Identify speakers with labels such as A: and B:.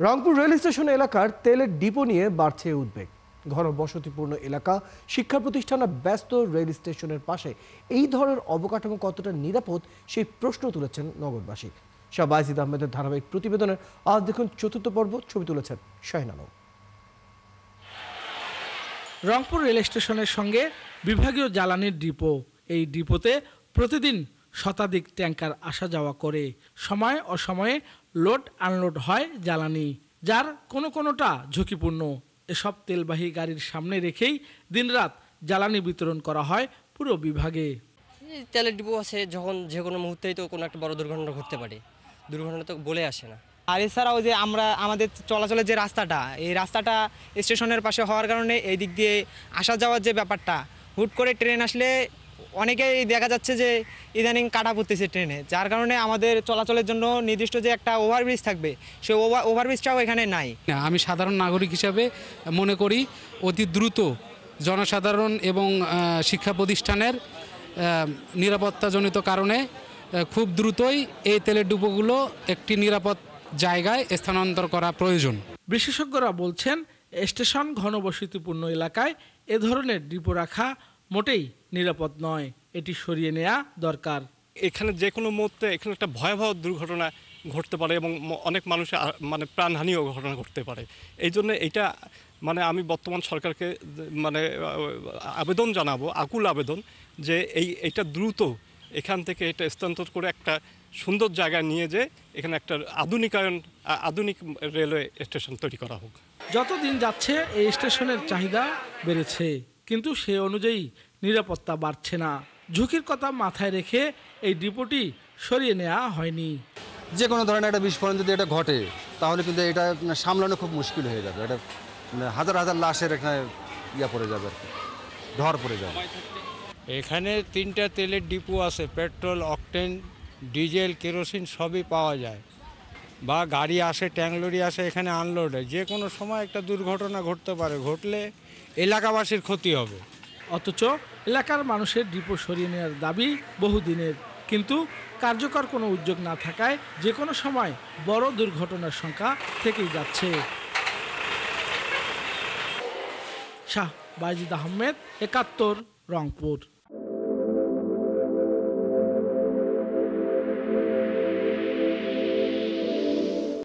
A: Rangpur rail station এলাকার তেলের depot নিয়ে বাড়ছে উদ্বেগ। ঘন বসতিপূর্ণ এলাকা, শিক্ষা প্রতিষ্ঠান আর ব্যস্ত রেল স্টেশনের পাশে এই ধরনের অবকাঠামো কতটা নিরাপদ সেই প্রশ্ন তুলেছেন নগরবাসী। শাহ বাইজিদ আহমেদের ধারাবাহিক প্রতিবেদনের আজ দেখুন চতুর্থ পর্ব। ছবি তুলেছেন শাহিন আলম।
B: রংপুর রেল স্টেশনের সঙ্গে বিভাগীয় জ্বালানির ডিপো। এই ডিপোতে প্রতিদিন শতাধিক ট্যাঙ্কার আসা যাওয়া করে। সময় অসময়ে লোড আনলোড হয় জ্বালানি, যার কোনোটা ঝুঁকিপূর্ণ। এসব তেলবাহী গাড়ির সামনে রেখেই দিনরাত জ্বালানি বিতরণ করা হয় পুরো বিভাগে।
C: তেলের ডিপো আছে, যখন যে কোনো মুহূর্তেই তো কোনো একটা বড় দুর্ঘটনা ঘটতে পারে। দুর্ঘটনা তো বলে আসে না।
D: আর এছাড়াও যে আমাদের চলাচলের যে রাস্তাটা, এই রাস্তাটা স্টেশনের পাশে হওয়ার কারণে এই দিক দিয়ে আসা যাওয়ার যে ব্যাপারটা, হুট করে ট্রেন আসলে অনেকেই দেখা যাচ্ছে যে ইদানিং কাটা পড়তেছে ট্রেনে, যার কারণে আমাদের চলাচলের জন্য নির্দিষ্ট যে একটা ওভারব্রিজ থাকবে, সেই ওভারব্রিজটাও এখানে নাই।
E: আমি সাধারণ নাগরিক হিসাবে মনে করি অতি দ্রুত জনসাধারণ এবং শিক্ষা প্রতিষ্ঠানের নিরাপত্তাজনিত কারণে খুব দ্রুতই এই তেলের ডিপোগুলো একটি নিরাপদ জায়গায় স্থানান্তর করা প্রয়োজন।
B: বিশেষজ্ঞরা বলছেন, স্টেশন ঘনবসতিপূর্ণ এলাকায় এ ধরনের ডিপো রাখা মোটেই নিরাপদ নয়। এটি সরিয়ে নেওয়া দরকার।
F: এখানে যে কোনো মুহূর্তে এখানে একটা ভয়াবহ দুর্ঘটনা ঘটতে পারে এবং অনেক মানুষের প্রাণহানিও ঘটনা ঘটতে পারে। এই জন্য এইটা আমি বর্তমান সরকারকে আবেদন জানাবো, আকুল আবেদন, যে এইটা দ্রুত এখান থেকে এটা স্থানান্তর করে একটা সুন্দর জায়গায় নিয়ে যে এখানে একটা আধুনিক রেলওয়ে স্টেশন তৈরি করা হোক।
B: যতদিন যাচ্ছে এই স্টেশনের চাহিদা বেড়েছে, কিন্তু সে অনুযায়ী নিরাপত্তা বাড়ছে না। ঝুঁকির কথা মাথায় রেখে এই ডিপোটি সরিয়ে নেওয়া হয়নি।
G: যে কোনো ধরনের একটা বিস্ফোরণ যদি এটা ঘটে, তাহলে কিন্তু এটা সামলানো খুব মুশকিল হয়ে যাবে। এটা হাজার হাজার লাশের এখানে পড়ে যাবে, আর কি ঢর পড়ে যাবে।
H: এখানে 3টা তেলের ডিপো আছে, পেট্রোল, অকটেন, ডিজেল, কেরোসিন সবই পাওয়া যায়, বা গাড়ি আসে, ট্যাঙ্ক লরি আসে, এখানে আনলোড হয়। যে কোনো সময় একটা দুর্ঘটনা ঘটতে পারে, ঘটলে এলাকাবাসীর ক্ষতি হবে।
B: অথচ এলাকার মানুষের ডিপো সরিয়ে নেওয়ার দাবি বহুদিনের, কিন্তু কার্যকর কোনো উদ্যোগ না থাকায় যে কোনো সময় বড় দুর্ঘটনার সংখ্যা থেকেই যাচ্ছে। শাহ বাইজিদ আহমেদ, ৭১, রংপুর।